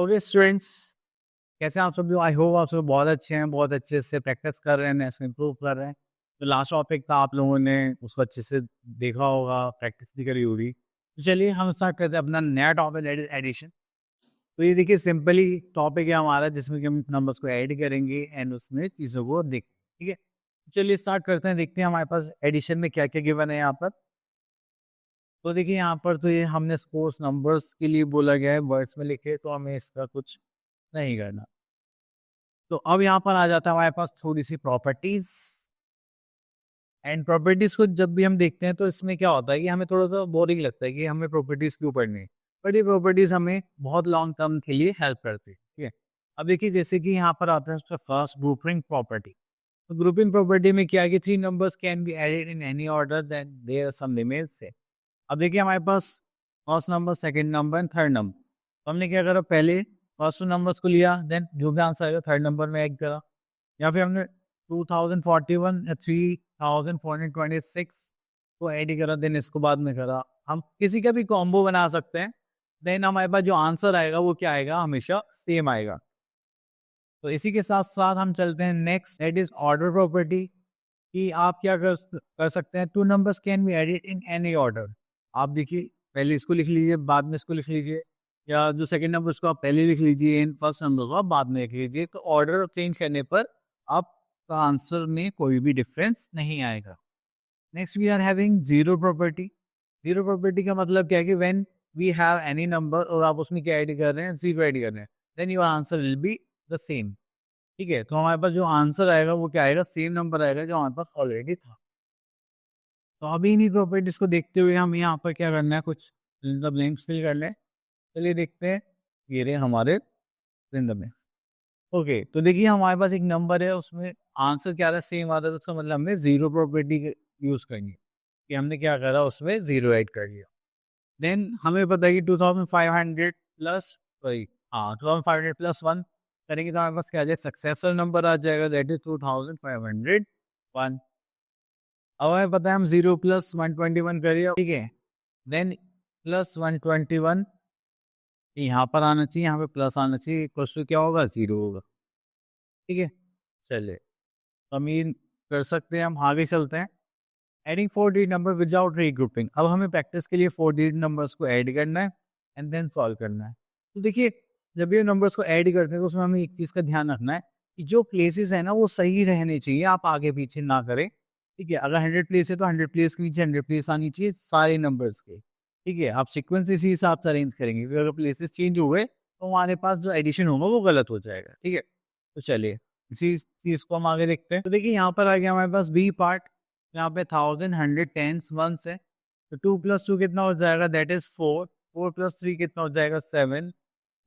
Okay students, कैसे हैं आप सब लोग? आई होप आप सब बहुत अच्छे हैं, बहुत अच्छे से प्रैक्टिस कर रहे हैं, इसको इम्प्रूव कर रहे हैं। तो लास्ट टॉपिक था, आप लोगों ने उसको अच्छे से देखा होगा, प्रैक्टिस भी करी होगी। तो चलिए हम स्टार्ट करते हैं अपना नया टॉपिक, दैट इज एडिशन। तो ये देखिए सिंपली टॉपिक है हमारा, जिसमें कि हम नंबर्स को ऐड करेंगे एंड उसमें चीज़ों को देख, ठीक है। चलिए स्टार्ट करते हैं, देखते हैं हमारे पास एडिशन में क्या क्या गिवन है यहाँ पर। तो देखिए यहाँ पर तो ये हमने स्कोर्स नंबर्स के लिए बोला गया है, वर्ड्स में लिखे, तो हमें इसका कुछ नहीं करना। तो अब यहाँ पर आ जाता है हमारे पास थोड़ी सी प्रॉपर्टीज। एंड प्रॉपर्टीज को जब भी हम देखते हैं तो इसमें क्या होता है कि हमें थोड़ा सा बोरिंग लगता है कि हमें प्रॉपर्टीज क्यों पढ़नी है, बट ये प्रॉपर्टीज हमें बहुत लॉन्ग टर्म के लिए हेल्प करती है, ठीक है। अब देखिए जैसे कि यहाँ पर आता है फर्स्ट ग्रुपिंग प्रॉपर्टी। तो ग्रुपिंग प्रॉपर्टी में क्या है कि three numbers can be added in any order that there are some रिमेल्स से। अब देखिए हमारे पास first number, second number and third number. तो हमने क्या करा, पहले फर्स्ट नंबर्स को लिया, देन जो भी आंसर आएगा थर्ड नंबर में ऐड करा, या फिर हमने 2041 या 3426 को ऐड करा, देन इसको बाद में करा। हम किसी का भी कॉम्बो बना सकते हैं, देन हमारे पास जो आंसर आएगा वो क्या आएगा, हमेशा सेम आएगा। तो इसी के साथ साथ हम चलते हैं next, that is order property. कि आप क्या कर सकते हैं, two numbers can be added in any order. आप देखिए पहले इसको लिख लीजिए, बाद में इसको लिख लीजिए, या जो सेकंड नंबर उसको आप पहले लिख लीजिए, इन फर्स्ट नंबर को आप बाद में लिख लीजिए। तो ऑर्डर चेंज करने पर आपका आंसर में कोई भी डिफरेंस नहीं आएगा। Next we are having zero property. Zero property का मतलब क्या है कि when we have any number और आप उसमें क्या ऐड कर रहे हैं, जीरो ऐड कर रहे हैं, then your answer will be the same, ठीक है। तो हमारे पास जो आंसर आएगा वो क्या आएगा, सेम नंबर आएगा जो हमारे पास ऑलरेडी था। तो अभी इन्हीं प्रॉपर्टीज को देखते हुए हम यहाँ पर क्या करना है, कुछ द ब्लैंक्स फिल कर लें। चलिए देखते हैं, ये रहे हमारे द ब्लैंक्स। ओके, तो देखिए हमारे पास एक नंबर है, उसमें आंसर क्या रहा, सेम आता है, तो उसका मतलब हमें जीरो प्रॉपर्टी यूज करनी है, कि हमने क्या करा, उसमें जीरो ऐड कर लिया। देन हमें पता है कि 2500 प्लस, सॉरी, हाँ 2500 प्लस वन करेंगे तो हमारे पास क्या आ जाए, सक्सेसर नंबर आ जाएगा, दैट इज 2501। अब हमें पता है हम 0 प्लस 121 करिए, ठीक है। देन प्लस 121 यहाँ पर आना चाहिए, यहाँ पे प्लस आना चाहिए, इक्वल टू क्या होगा, 0 होगा, ठीक है। चलिए तो हम ये कर सकते हैं, हम आगे चलते हैं। Adding 4 digit number without regrouping. अब हमें प्रैक्टिस के लिए 4 डिजिट नंबर्स को ऐड करना है एंड देन सॉल्व करना है। तो देखिए जब ये नंबर्स को ऐड करते हैं तो उसमें हमें एक चीज़ का ध्यान रखना है कि जो प्लेसेस है ना वो सही रहने चाहिए, आप आगे पीछे ना करें, ठीक है। अगर 100 प्लेस है तो 100 प्लेस के नीचे 100 प्लेस आनी चाहिए सारे नंबर्स के, ठीक है। आप सीक्वेंस इसी हिसाब से अरेंज करेंगे, क्योंकि अगर प्लेसेस चेंज हुए तो हमारे पास जो एडिशन होगा वो गलत हो जाएगा, ठीक है। तो चलिए इसी चीज़ को हम आगे देखते हैं। तो देखिए यहाँ पर आ गया हमारे पास बी पार्ट, यहाँ पे 1000 100 टेंस वंस है। तो 2 प्लस 2 कितना हो जाएगा, दैट इज 4। 4 प्लस 3 कितना हो जाएगा, 7।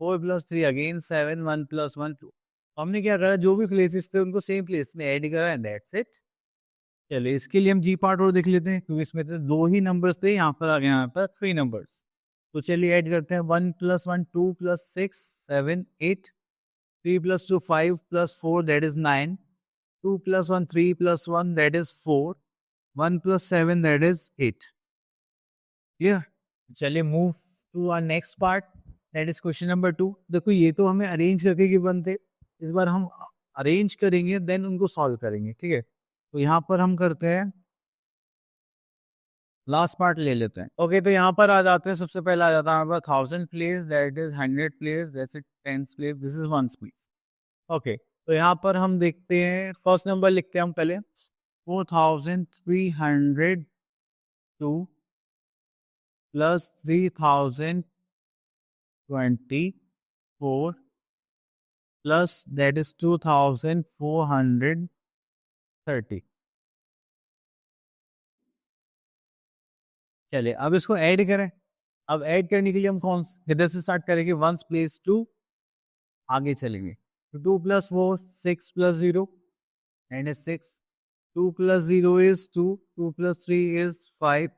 4 प्लस 3 अगेन 7। 1 प्लस 1 2। हमने क्या करा, जो भी प्लेसेस थे उनको सेम प्लेस में ऐड करा एंड दैट्स इट। चलिए इसके लिए हम जी पार्ट और देख लेते हैं, क्योंकि इसमें तो दो ही नंबर्स थे, यहाँ पर आ गया यहाँ पर 3 नंबर्स। तो चलिए ऐड करते हैं, 1 plus 1 2 plus 6 7 8। 3 plus 2 5 plus 4 that is 9। 2 plus 1 3 plus 1 that is 4। 1 plus 7 that is 8। Clear. चलिए move to our next part, that is question number 2। देखो ये तो हमें अरेंज करके गिवन थे, इस बार हम अरेंज करेंगे देन उनको सॉल्व करेंगे, ठीक है। तो यहाँ पर हम करते हैं, लास्ट पार्ट ले लेते हैं। ओके, तो यहाँ पर आ जाते हैं, सबसे पहले आ जाता है हमारे पास 1000 place, that is 100 place, that's it 10 place, this is 1 place. Okay, तो यहाँ पर हम देखते हैं, फर्स्ट नंबर लिखते हैं हम पहले, 4302 प्लस 3024 प्लस दैट इज 2430। चलिए अब इसको ऐड करें। अब ऐड करने के लिए हम कौन किधर से स्टार्ट करेंगे, वंस प्लेस टू, आगे चलेंगे। तो 2 plus 4 6 plus 0 and is 6। 2 plus 0 is 2, 2 plus 3 is 5,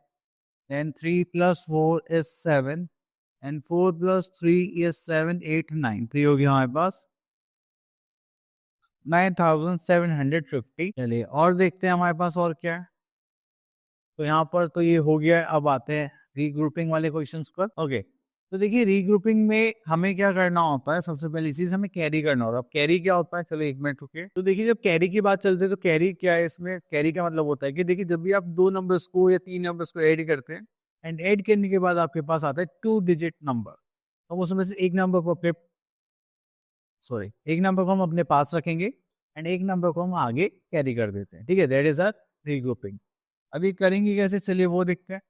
then 3 plus 4 is 7, and 4 plus 3 is 7, 8, 9। तो ये हो गया हमारे पास 9750। चलिए और देखते हैं हमारे पास और क्या है। तो यहाँ पर तो ये हो गया है, अब आते हैं रीग्रुपिंग वाले क्वेश्चंस पर। ओके, तो देखिए रीग्रुपिंग में हमें क्या करना होता है, सबसे पहली चीज हमें कैरी करना होता है। अब कैरी क्या होता है, चलो एक मिनट रुके। तो देखिए जब कैरी की बात चलती है तो कैरी क्या है, इसमें कैरी का मतलब होता है कि देखिए जब भी आप दो नंबर्स को या तीन नंबर्स को ऐड करते हैं, एंड ऐड करने के बाद आपके पास आता है 2 डिजिट नंबर, तो उसमें से एक नंबर को अपने एक नंबर को हम अपने पास रखेंगे एंड एक नंबर को हम आगे कैरी कर देते हैं। ठीक है, दैट इज आर रीग्रुपिंग। अभी करेंगे कैसे, चलिए वो देखते हैं।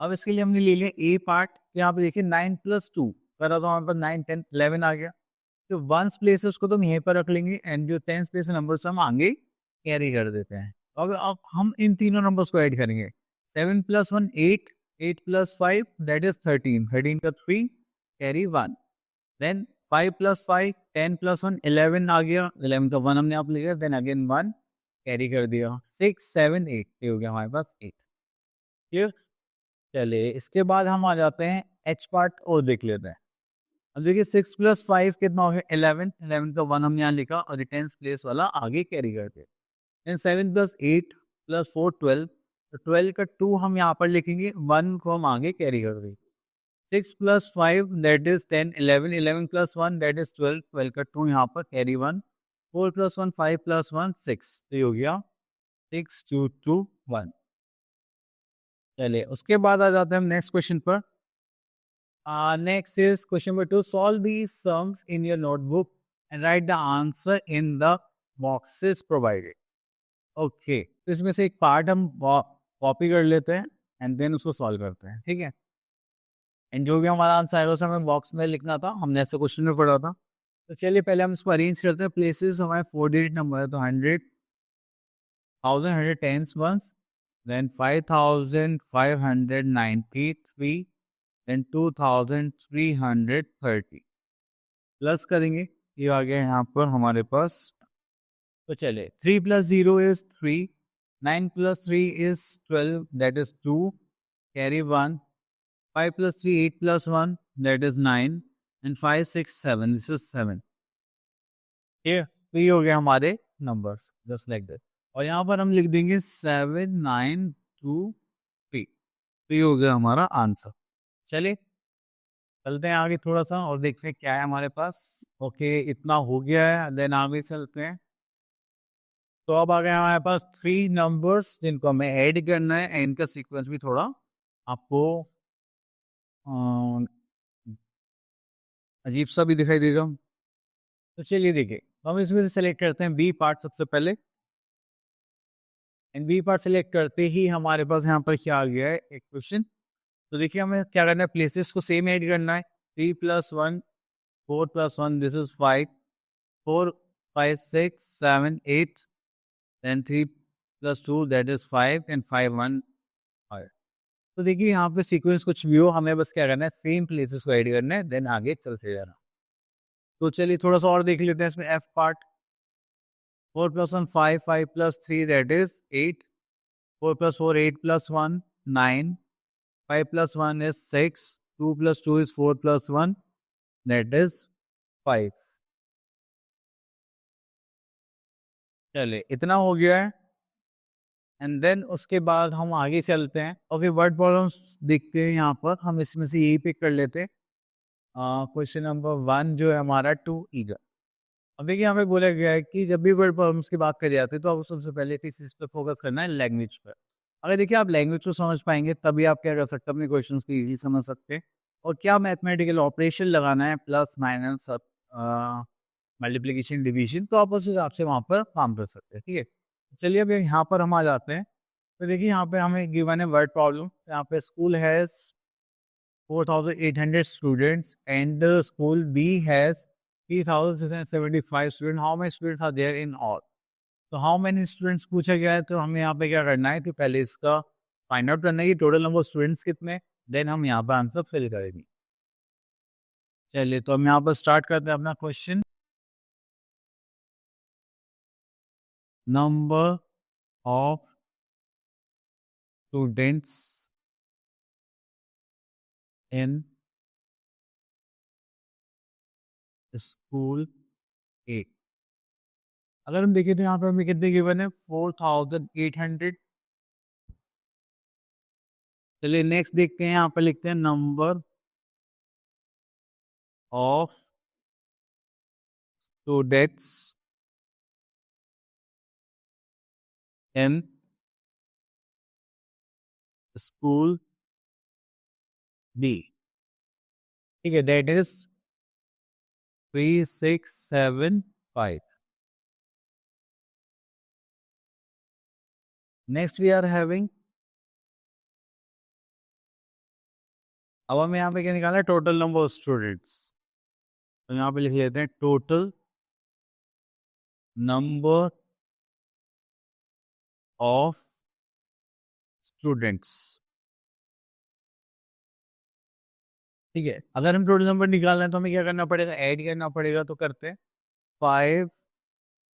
अब इसके लिए हमने ले लिया ए पार्ट। यहाँ पे देखिए 9+2 करा तो हमारे पास 9, 10, 11 आ गया। जो वंस प्लेस है उसको तो हम यहीं पर रख लेंगे एंड जो टेंस प्लेस नंबर हम आगे कैरी कर देते हैं। अब हम इन तीनों नंबर्स को ऐड करेंगे। 7+1 8, 8+5 दैट इज 13, 13 का 3 कैरी 1, देन 5+5 10+1 11 आ गया, 11 का 1 हमने आप लिया, देन अगेन 1 कैरी कर दिया, 6 7 8 ये हो गया हमारे पास 8। क्लियर। चलिए इसके बाद हम आ जाते हैं एच पार्ट और देख लेते हैं। अब देखिए 6+5 कितना हो गया 11, 11 का 1 हमने यहाँ लिखा और टेंस प्लेस वाला आगे कैरी करते हैं। देन 7+8+4 12, तो 12 का 2 हम यहाँ पर लिखेंगे, 1 को हम आगे कैरी कर देंगे। 6+5 दैट इज 10, 11, 11+1 दैट इज 12, 12 का 2 यहाँ पर कैरी 1, 4+1 5+1 6, तो ये हो गया 6 2 2 1। चलिए उसके बाद आ जाते हैं हम नेक्स्ट क्वेश्चन पर। Next is question number 2, solve the sums in your notebook and right the answer in the boxes provided. Okay, तो इसमें से एक पार्ट हम कॉपी कर लेते हैं एंड देन उसको सॉल्व करते हैं। ठीक है, एंड जो भी हमारा आंसर आएगा उसे हमें बॉक्स में लिखना था, हमने ऐसे क्वेश्चन में पढ़ा था। तो चलिए पहले हम इसको अरेंज करते हैं। प्लेसेस हमारे 4 डिजिट नंबर है, तो 100, 1000, 100 tens ones, then 5593, then 2330 plus करेंगे, ये आ गया यहाँ पर हमारे पास। तो चले 3+0 is 3, 9+3 is 12 that is 2 carry 1, 5+3 8+1 that is 9 and 5 6 7 this is 7। ठीक है, तो ये हो गया हमारे नंबर्स जस्ट लाइक दैट। और यहाँ पर हम लिख देंगे 792 3, तो ये हो गया हमारा आंसर। चलिए चलते हैं आगे थोड़ा सा और देखते हैं क्या है हमारे पास। ओके इतना हो गया है, देन आगे चलते हैं। तो अब आ गया हमारे पास 3 नंबर्स जिनको हमें ऐड करना है, इनका सीक्वेंस भी थोड़ा आपको अजीब सा भी दिखाई देगा। तो चलिए देखिए, हम इसमें से सेलेक्ट करते हैं बी पार्ट सबसे पहले। एंड बी पार्ट सेलेक्ट करते ही हमारे पास यहाँ पर क्या आ गया है, एक क्वेश्चन। तो देखिए हमें क्या करना है, प्लेसेस को सेम ऐड करना है। 3+1 4+1 this is 5, 4 5 6 7 8, then 3+2 that is 5 and 5 1 5। तो देखिए यहाँ पे सीक्वेंस कुछ भी हो, हमें बस क्या करना है, सेम प्लेसेस को ऐड करना है, देन आगे चलते जाना। तो चलिए थोड़ा सा और देख लेते हैं इसमें F part. 4+1 5, 5+3 that is 8, 4+4 8+1 9, 5+1 is 6, 2+2 is 4+1 that is 5। चलिए इतना हो गया है एंड देन उसके बाद हम आगे चलते हैं। ओके वर्ड प्रॉब्लम्स देखते हैं यहाँ पर, हम इसमें से यही पिक कर लेते हैं। क्वेश्चन नंबर 1 जो है हमारा टू ईगर। अब देखिए यहाँ पे बोला गया है कि जब भी वर्ड प्रॉब्लम्स की बात करी जाती है तो आपको सबसे पहले किस चीज़ पर फोकस करना है, लैंग्वेज पर। अगर देखिए आप लैंग्वेज को समझ पाएंगे तभी आप क्या कर सकते हैं, अपने क्वेश्चन को ईजी समझ सकते हैं और क्या मैथमेटिकल ऑपरेशन लगाना है, प्लस माइनस मल्टीप्लिकेशन डिवीजन, तो आप उस हिसाब से वहाँ पर काम कर सकते हैं। ठीक है, चलिए अब यहाँ पर हम आ जाते हैं। तो देखिए यहाँ पे हमें गिवन है वर्ड प्रॉब्लम। यहाँ पे school has 4,800 students and the school B has 3,675 students. How many students are there in all? तो हाउ मैनी स्टूडेंट्स पूछा गया है, तो हमें यहाँ पे क्या करना है कि पहले इसका फाइंड आउट करना है कि टोटल नंबर स्टूडेंट्स कितने, देन हम यहाँ पर आंसर फिल करेंगे। चलिए तो हम यहाँ पर स्टार्ट करते हैं अपना question. Number of students in school A. अगर हम देखें तो यहाँ पर हमें कितने गिवन है, 4,800। चलिए नेक्स्ट देखते हैं, यहाँ पर लिखते हैं number of students in school B. ठीक है, that is 3675। Next we are having, अब हमें यहाँ पे क्या निकालना है, टोटल नंबर ऑफ स्टूडेंट्स। तो यहाँ पे लिख लेते हैं टोटल नंबर ऑफ स्टूडेंट्स। ठीक है, अगर हम टोटल नंबर निकालना है तो हमें क्या करना पड़ेगा, ऐड करना पड़ेगा। तो करते हैं 5,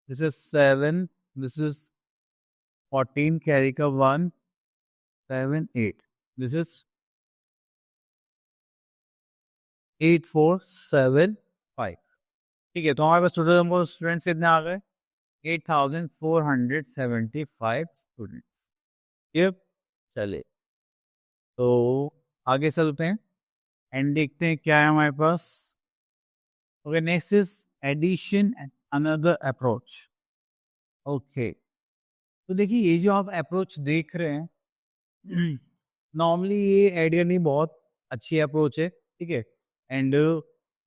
this is 7, this is 14, carry का 1, 7, 8, दिस इज 8, 4, 7, 5। ठीक है, तो हमारे पास टोटल नंबर ऑफ स्टूडेंट्स कितने आ गए, 8475 स्टूडेंट्स। ये चले, तो आगे चलते हैं एंड देखते हैं क्या है हमारे पास। Okay, next is addition and another approach. Okay, तो देखिए ये जो आप अप्रोच देख रहे हैं, नॉर्मली ये ऐड करनी बहुत अच्छी अप्रोच है। ठीक है, एंड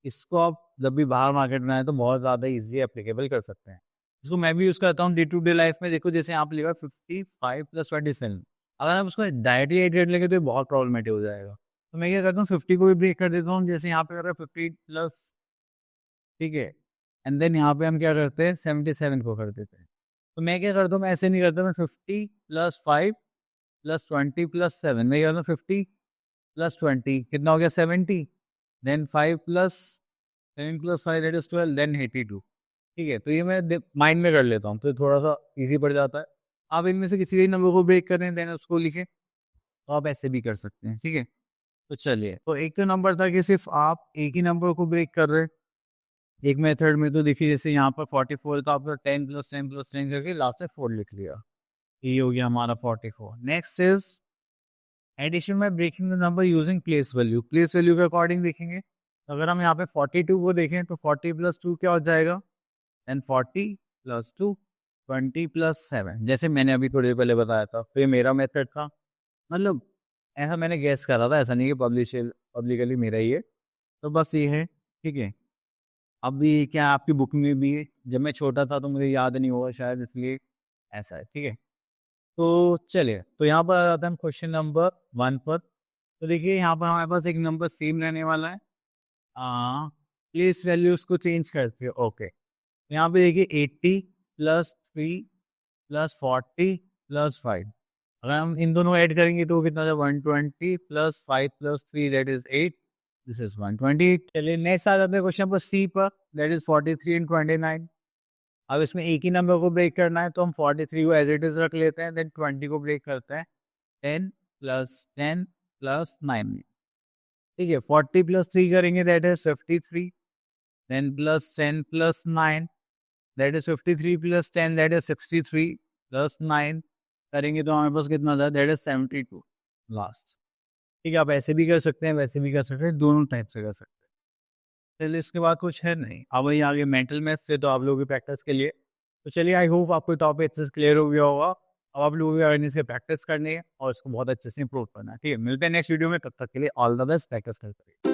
इसको आप जब भी बाहर मार्केट में आए तो बहुत ज़्यादा इजीली एप्लीकेबल कर सकते हैं। इसको मैं भी यूज़ करता हूँ डे टू डे लाइफ में। देखो जैसे आप लिखा 55 + 27, अगर आप उसको डायरेक्टली ऐड कर लेंगे तो ये बहुत प्रॉब्लमेटिक हो जाएगा। तो मैं क्या करता हूँ, 50 को भी ब्रेक कर देता हूँ, जैसे यहाँ पे कर रहा है 50+। ठीक है, एंड देन यहाँ पे हम क्या करते हैं, 77 को कर देते हैं। तो मैं क्या करता हूँ, मैं ऐसे नहीं करता, मैं 50 + 5 + 20 + 7, मैं करता हूँ 50 + 20 कितना हो गया, 70, देन 5 + 7 + 5 दैट इज 12, देन 82। ठीक है, तो ये मैं माइंड में कर लेता हूँ, तो ये थोड़ा सा इजी पड़ जाता है। आप इनमें से किसी भी नंबर को ब्रेक करें देन उसको लिखें, तो आप ऐसे भी कर सकते हैं। ठीक है, तो चलिए, तो एक तो नंबर था कि सिर्फ आप एक ही नंबर को ब्रेक कर रहे हैं। एक मेथड में तो देखिए जैसे यहाँ पर 44 तो आपने 10 + 10 + 10 करके लास्ट में 4 लिख लिया, ये हो गया हमारा 44। नेक्स्ट इज एडिशन में breaking the number using place value. Place value के अकॉर्डिंग देखेंगे, तो अगर हम यहाँ पे 42 को देखें तो 40 + 2 क्या हो जाएगा, देन 40 + 2 20 + 7, जैसे मैंने अभी थोड़ी देर पहले बताया था। तो ये मेरा मेथड था, मतलब ऐसा मैंने गैस करा था, ऐसा नहीं कि पब्लिकली मेरा ही है। तो बस ये है। ठीक है, अभी क्या आपकी बुक में भी है, जब मैं छोटा था तो मुझे याद नहीं होगा शायद, इसलिए ऐसा है। ठीक है, तो चलिए, तो यहाँ पर आ जाते हैं हम क्वेश्चन नंबर 1 पर। तो देखिए यहाँ पर हमारे पास एक नंबर सेम रहने वाला है, प्लेस वैल्यूज को चेंज करते हैं। ओके, यहाँ पे देखिए 80 + 3 + 40 + 5, अगर हम इन दोनों ऐड करेंगे तो कितना था, 120 + 5 + 3 दैट इज 8, दिस इज 128। चलिए नेक्स्ट आ जाते हैं क्वेश्चन पर सी पर, दैट इज 43 एंड 29। अब इसमें एक ही नंबर को ब्रेक करना है, तो हम 43 को एज इट इज रख लेते हैं, देन 20 को ब्रेक करते हैं, 10 + 10 + 9। ठीक है, 40 + 3 करेंगे that is 53, then +10 + 9 that is 53 + 10 that is 63 + 9 करेंगे तो हमारे पास कितना था, दैट इज 72 लास्ट। ठीक है, आप ऐसे भी कर सकते हैं, वैसे भी कर सकते हैं, दोनों टाइप से कर सकते हैं। चलिए इसके बाद कुछ है नहीं, अब वही आगे मेंटल मैथ्स से, तो आप लोगों की प्रैक्टिस के लिए। तो चलिए आई होप आपको टॉपिक अच्छे से क्लियर हो गया होगा। अब आप लोगों को अवेयरनेस से प्रैक्टिस करनी है और इसको बहुत अच्छे से इंप्रूव करना है। ठीक है, मिलते हैं नेक्स्ट वीडियो में, तब तक के लिए ऑल द बेस्ट, प्रैक्टिस करते रहिए।